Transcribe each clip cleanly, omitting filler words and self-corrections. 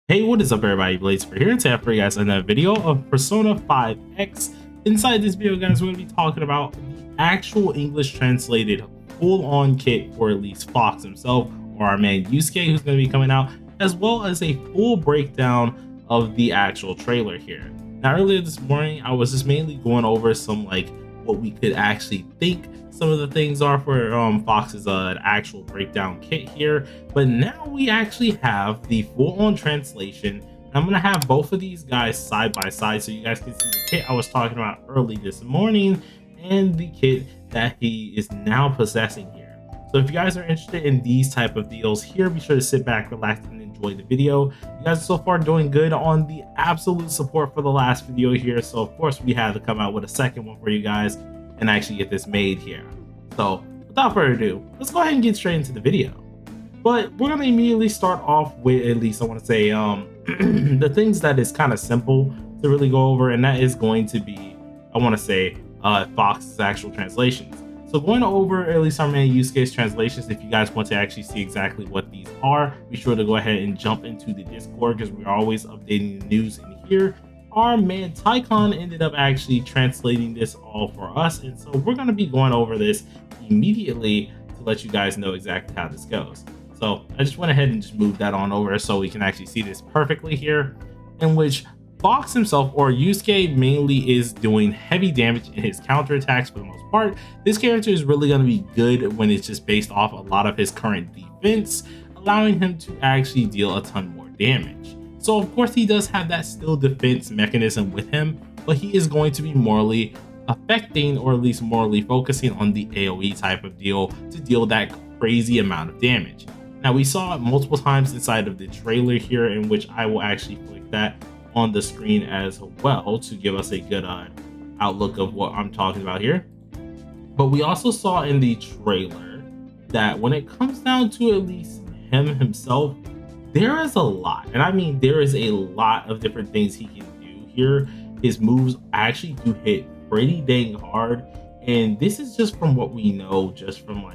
Hey, what is up everybody, Blaze for here, and today for you guys another video of Persona 5X. Inside this video, guys, we're going to be talking about the actual English translated full-on kit for at least Fox himself, or our man Yusuke, who's going to be coming out, as well as a full breakdown of the actual trailer here. Now, earlier this morning, I was just mainly going over some what we could actually think some of the things are for Fox's actual breakdown kit here, but now we actually have the full-on translation. I'm gonna have both of these guys side by side so you guys can see the kit I was talking about early this morning and the kit that he is now possessing here. So if you guys are interested in these type of deals here, be sure to sit back, relax, and enjoy the video. You guys are so far doing good on the absolute support for the last video here, so of course we had to come out with a second one for you guys and actually get this made here. So without further ado, let's go ahead and get straight into the video. But we're gonna immediately start off with, at least I want to say, the things that is kind of simple to really go over, and that is going to be, I want to say, Fox's actual translations. So going over at least our main use case translations, if you guys want to actually see exactly what these are, be sure to go ahead and jump into the Discord because we're always updating the news in here. Our man Tycon ended up actually translating this all for us, and so we're going to be going over this immediately to let you guys know exactly how this goes. So I just went ahead and just moved that on over so we can actually see this perfectly here, in which Fox himself, or Yusuke, mainly is doing heavy damage in his counterattacks for the most part. This character is really going to be good when it's just based off a lot of his current defense, allowing him to actually deal a ton more damage. So of course he does have that still defense mechanism with him, but he is going to be morally affecting, or at least morally focusing on the AoE type of deal to deal that crazy amount of damage. Now we saw it multiple times inside of the trailer here, in which I will actually flick that on the screen as well to give us a good outlook of what I'm talking about here. But we also saw in the trailer that when it comes down to at least him himself, there is a lot, and I mean there is a lot of different things he can do here. His moves actually do hit pretty dang hard, and this is just from what we know, just from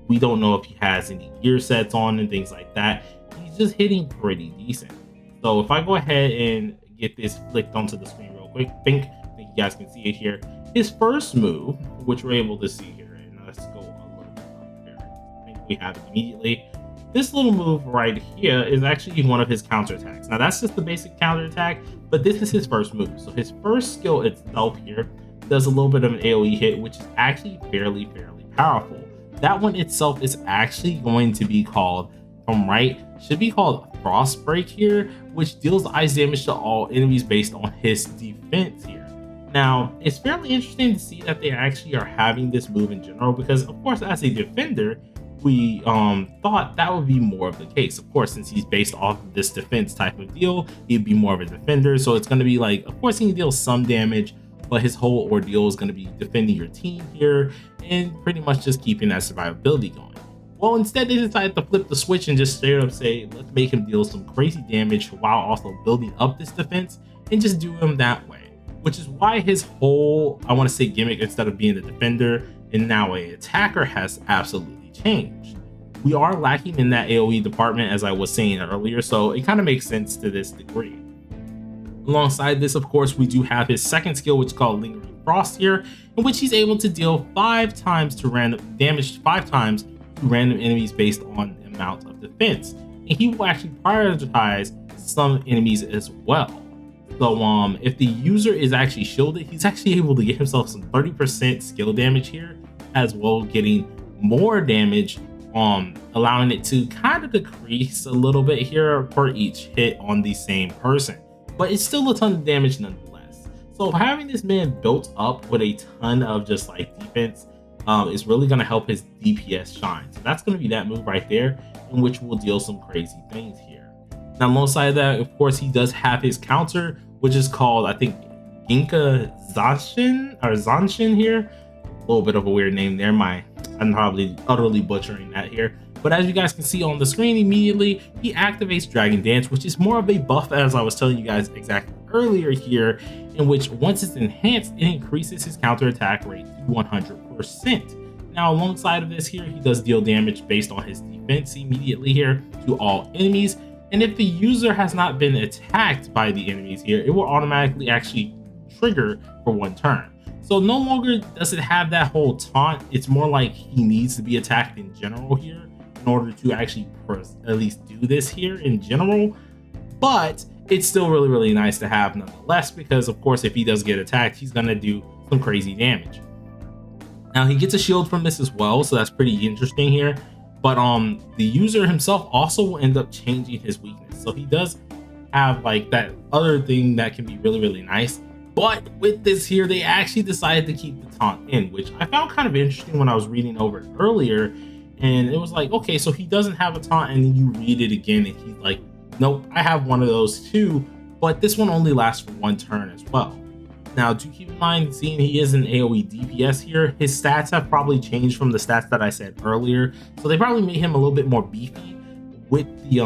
we don't know if he has any gear sets on and things like that. He's just hitting pretty decent. So if I go ahead and get this flicked onto the screen real quick, I think you guys can see it here. His first move, which we're able to see here, and let's go a little bit up there. I think we have it immediately. This little move right here is actually one of his counterattacks. Now that's just the basic counterattack, but this is his first move. So his first skill itself here does a little bit of an AoE hit, which is actually fairly powerful. That one itself is actually going to be called, from right, should be called Frost Break here, which deals ice damage to all enemies based on his defense here. Now, it's fairly interesting to see that they actually are having this move in general, because of course, as a defender, we thought that would be more of the case. Of course, since he's based off of this defense type of deal, he'd be more of a defender. So it's going to be of course, he can deal some damage, but his whole ordeal is going to be defending your team here and pretty much just keeping that survivability going. Well, instead they decided to flip the switch and just straight up say, let's make him deal some crazy damage while also building up this defense and just do him that way. Which is why his whole, I want to say, gimmick, instead of being the defender and now an attacker, has absolutely changed. We are lacking in that AoE department, as I was saying earlier, so it kind of makes sense to this degree. Alongside this, of course, we do have his second skill, which is called Lingering Frost here, in which he's able to deal 5 times to random damage, 5 times to random enemies based on the amount of defense. And he will actually prioritize some enemies as well. So if the user is actually shielded, he's actually able to get himself some 30% skill damage here, as well getting more damage, allowing it to kind of decrease a little bit here for each hit on the same person. But it's still a ton of damage nonetheless. So having this man built up with a ton of just defense is really going to help his DPS shine. So that's going to be that move right there, in which will deal some crazy things here. Now alongside that, of course, he does have his counter, which is called, I think, Ginka Zanshin here. A little bit of a weird name there. I'm probably utterly butchering that here. But as you guys can see on the screen, immediately he activates Dragon Dance, which is more of a buff, as I was telling you guys exactly earlier here, in which once it's enhanced, it increases his counterattack rate to 100%. Now alongside of this here, he does deal damage based on his defense immediately here to all enemies, And if the user has not been attacked by the enemies here, it will automatically actually trigger for 1 turn. So no longer does it have that whole taunt. It's more like he needs to be attacked in general here in order to actually at least do this here in general. But it's still really, really nice to have nonetheless, because of course, if he does get attacked, he's gonna do some crazy damage. Now he gets a shield from this as well, so that's pretty interesting here. But the user himself also will end up changing his weakness. So he does have like that other thing that can be really, really nice. But with this here, they actually decided to keep the taunt in, which I found kind of interesting when I was reading over it earlier. And it was like, okay, so he doesn't have a taunt, and then you read it again and he's like, nope, I have one of those too, but this one only lasts for 1 turn as well. Now, do keep in mind, seeing he is an AoE DPS here, his stats have probably changed from the stats that I said earlier. So they probably made him a little bit more beefy with the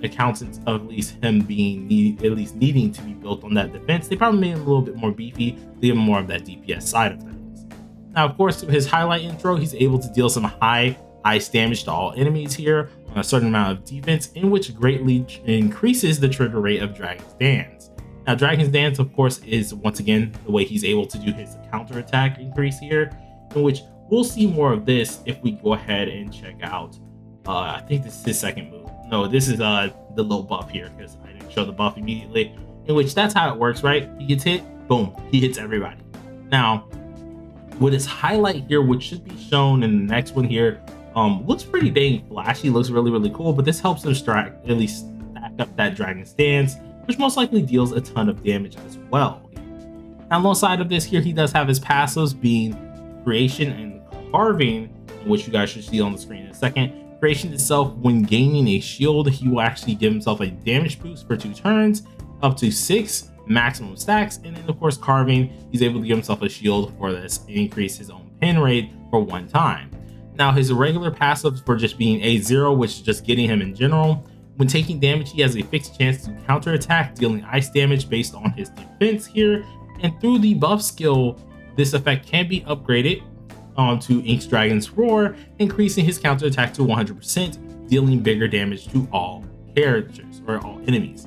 accountants of at least him being needing to be built on that defense. They probably made him a little bit more beefy, give him more of that DPS side of things. Now, of course, his highlight intro, he's able to deal some high ice damage to all enemies here on a certain amount of defense, in which greatly increases the trigger rate of Dragon's Dance. Now, Dragon's Dance, of course, is once again the way he's able to do his counter attack increase here, in which we'll see more of this if we go ahead and check out. I think this is his second move. No, this is the low buff here, because I didn't show the buff immediately. In which that's how it works, right? He gets hit, boom, he hits everybody. Now, with his highlight here, which should be shown in the next one here, looks pretty dang flashy, looks really, really cool, but this helps him at least stack up that Dragon's Dance, which most likely deals a ton of damage as well. Now, alongside of this here, he does have his passives being Creation and Carving, which you guys should see on the screen in a second. Creation itself, when gaining a shield, he will actually give himself a damage boost for 2 turns, up to 6 maximum stacks, and then of course Carving, he's able to give himself a shield for this and increase his own pin rate for 1 time. Now, his regular passives for just being A0, which is just getting him in general. When taking damage, he has a fixed chance to counterattack, dealing ice damage based on his defense here. And through the buff skill, this effect can be upgraded onto Ink's Dragon's Roar, increasing his counterattack to 100%, dealing bigger damage to all characters or all enemies.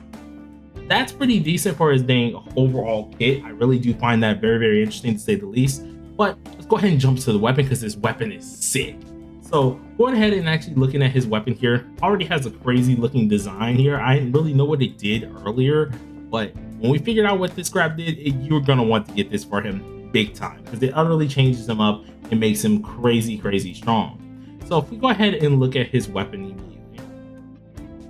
That's pretty decent for his dang overall kit. I really do find that very, very interesting to say the least. But let's go ahead and jump to the weapon, because this weapon is sick. So going ahead and actually looking at his weapon here, already has a crazy looking design here. I didn't really know what it did earlier, but when we figured out what this crap did, you're gonna want to get this for him big time, because it utterly changes him up and makes him crazy, crazy strong. So if we go ahead and look at his weapon immediately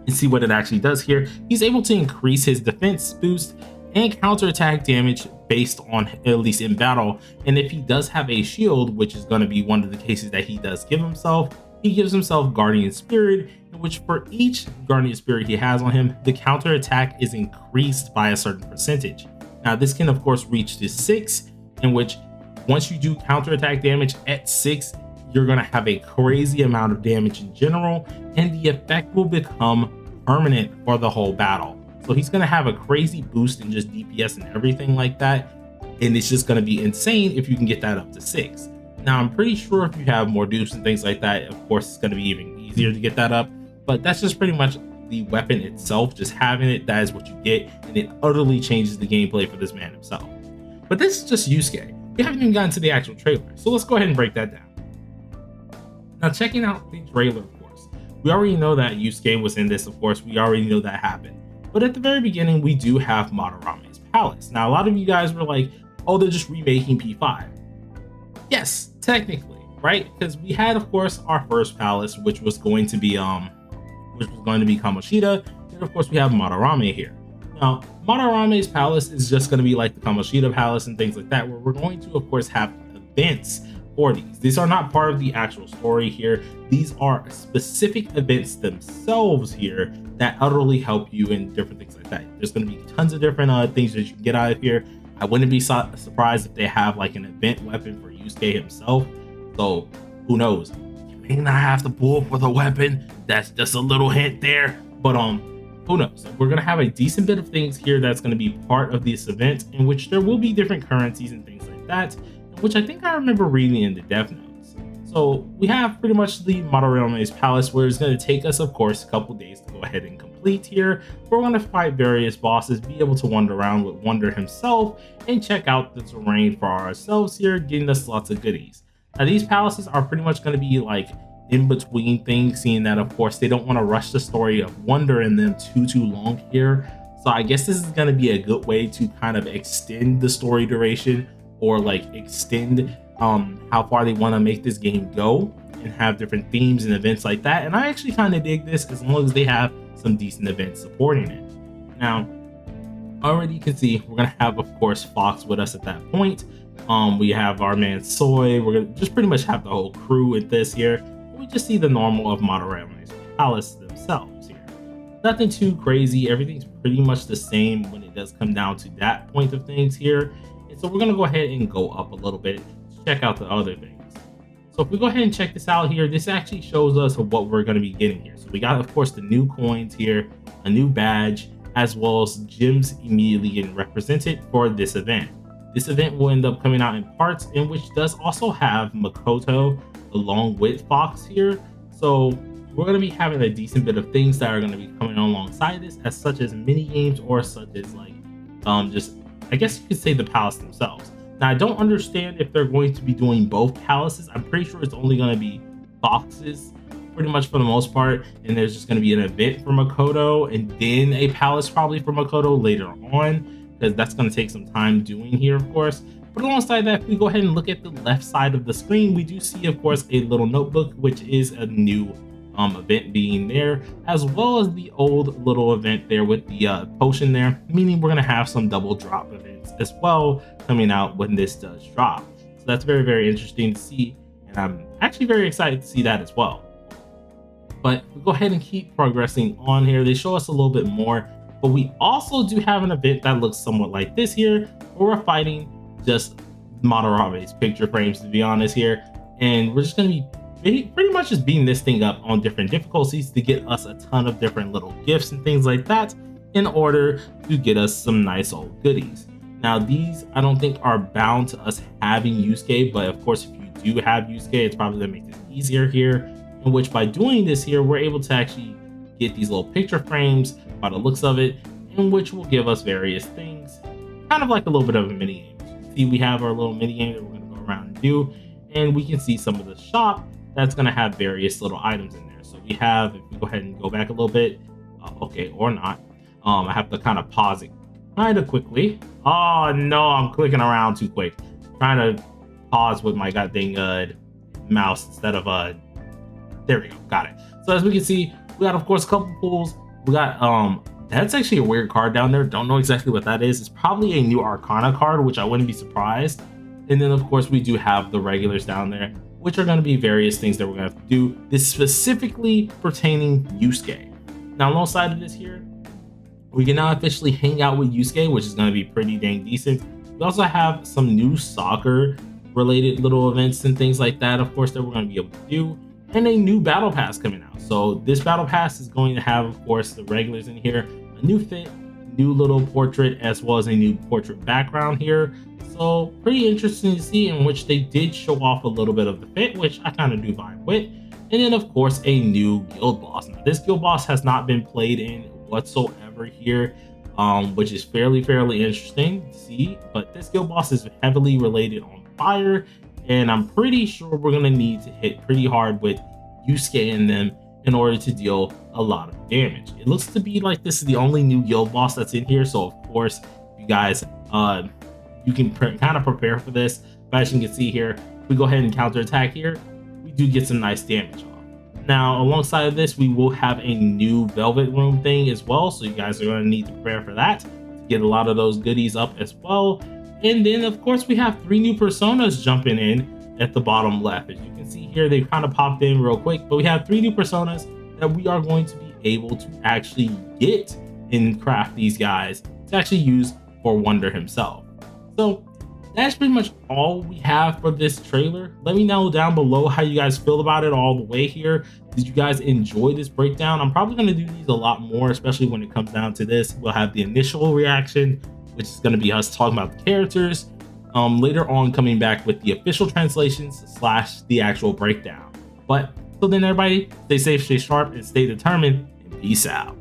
and see what it actually does here, he's able to increase his defense boost and counterattack damage based on, at least in battle. And if he does have a shield, which is going to be one of the cases that he does give himself, he gives himself Guardian Spirit, in which for each Guardian Spirit he has on him, the counterattack is increased by a certain percentage. Now, this can of course reach to 6, in which once you do counterattack damage at 6, you're going to have a crazy amount of damage in general, and the effect will become permanent for the whole battle. So he's going to have a crazy boost in just DPS and everything like that. And it's just going to be insane if you can get that up to 6. Now, I'm pretty sure if you have more dupes and things like that, of course, it's going to be even easier to get that up. But that's just pretty much the weapon itself. Just having it, that is what you get. And it utterly changes the gameplay for this man himself. But this is just Yusuke. We haven't even gotten to the actual trailer. So let's go ahead and break that down. Now, checking out the trailer, of course, we already know that Yusuke was in this. Of course, we already know that happened. But at the very beginning, we do have Madarame's Palace. Now, a lot of you guys were like, oh, they're just remaking P5. Yes, technically, right? Because we had, of course, our first palace, which was going to be Kamoshida. And of course, we have Madarame here. Now, Madarame's Palace is just going to be like the Kamoshida Palace and things like that, where we're going to, of course, have events for these. These are not part of the actual story here. These are specific events themselves here that utterly help you in different things like that. There's going to be tons of different things that you can get out of here. I wouldn't be surprised if they have like an event weapon for Yusuke himself. So who knows? You may not have to pull for the weapon. That's just a little hint there. But who knows? We're going to have a decent bit of things here that's going to be part of this event, in which there will be different currencies and things like that, which I think I remember reading in the dev notes. So we have pretty much the Madorame's Palace, where it's going to take us, of course, a couple days to go ahead and complete here. We're going to fight various bosses, be able to wander around with Wonder himself, and check out the terrain for ourselves here, getting us lots of goodies. Now, these palaces are pretty much going to be like in between things, seeing that, of course, they don't want to rush the story of Wonder in them too long here. So I guess this is going to be a good way to kind of extend the story duration, or like extend how far they want to make this game go, and have different themes and events like that. And I actually kind of dig this, as long as they have some decent events supporting it. Now, already you can see we're gonna have, of course, Fox with us at that point. We have our man Soy. We're gonna just pretty much have the whole crew with this here. We just see the normal of Madorame's Palace themselves here. Nothing too crazy. Everything's pretty much the same when it does come down to that point of things here. And so we're gonna go ahead and go up a little bit to check out the other things. So if we go ahead and check this out here, this actually shows us what we're going to be getting here. So we got, of course, the new coins here, a new badge, as well as gems immediately getting represented for this event. This event will end up coming out in parts, in which does also have Makoto along with Fox here. So we're going to be having a decent bit of things that are going to be coming alongside this, as such as mini games, or such as like just, I guess you could say, the palace themselves. Now, I don't understand if they're going to be doing both palaces. I'm pretty sure it's only going to be Foxes, pretty much for the most part. And there's just going to be an event for Makoto, and then a palace probably for Makoto later on, because that's going to take some time doing here, of course. But alongside that, if we go ahead and look at the left side of the screen, we do see, of course, a little notebook, which is a new event being there, as well as the old little event there with the potion there, meaning we're going to have some double drop events as well coming out when this does drop. So that's very, very interesting to see, and I'm actually very excited to see that as well. But we go ahead and keep progressing on here. They show us a little bit more, but we also do have an event that looks somewhat like this here, where we're fighting just Madorame's picture frames, to be honest here, and we're just going to be pretty much just beating this thing up on different difficulties to get us a ton of different little gifts and things like that, in order to get us some nice old goodies. Now, these I don't think are bound to us having Yusuke, but of course, if you do have Yusuke, it's probably gonna make this easier here, in which by doing this here, we're able to actually get these little picture frames by the looks of it, in which will give us various things, kind of like a little bit of a mini game. You can see we have our little mini game that we're gonna go around and do, and we can see some of the shop that's going to have various little items in there. So we have, if we go ahead and go back a little bit, okay, or not, I have to kind of pause it kind of quickly. Oh no, I'm clicking around too quick, trying to pause with my goddamn mouse instead of there we go, got it. So as we can see, we got, of course, a couple pools. We got that's actually a weird card down there, don't know exactly what that is. It's probably a new Arcana card, which I wouldn't be surprised. And then, of course, we do have the regulars down there, which are going to be various things that we're going to have to do. This specifically pertaining Yusuke. Now, alongside of this here, we can now officially hang out with Yusuke, which is going to be pretty dang decent. We also have some new soccer related little events and things like that, of course, that we're going to be able to do, and a new battle pass coming out. So this battle pass is going to have, of course, the regulars in here, a new fit, new little portrait, as well as a new portrait background here. So pretty interesting to see, in which they did show off a little bit of the fit, which I kind of do vibe with. And then, of course, a new guild boss. Now, this guild boss has not been played in whatsoever here, which is fairly interesting to see. But this guild boss is heavily related on fire, and I'm pretty sure we're going to need to hit pretty hard with Yusuke in them in order to deal a lot of damage. It looks to be like this is the only new guild boss that's in here, so of course, you guys, you can kind of prepare for this. But as you can see here, if we go ahead and counter attack here, we do get some nice damage off. Now, alongside of this, we will have a new Velvet Room thing as well, so you guys are going to need to prepare for that to get a lot of those goodies up as well. And then, of course, we have 3 new personas jumping in at the bottom left. As you can see here, they've kind of popped in real quick, but we have 3 new personas that we are going to be able to actually get and craft these guys to actually use for Wonder himself. So that's pretty much all we have for this trailer. Let me know down below how you guys feel about it all the way here. Did you guys enjoy this breakdown? I'm probably going to do these a lot more, especially when it comes down to this. We'll have the initial reaction, which is going to be us talking about the characters. later on coming back with the official translations / the actual breakdown. But till then, everybody, stay safe, stay sharp, and stay determined, and peace out.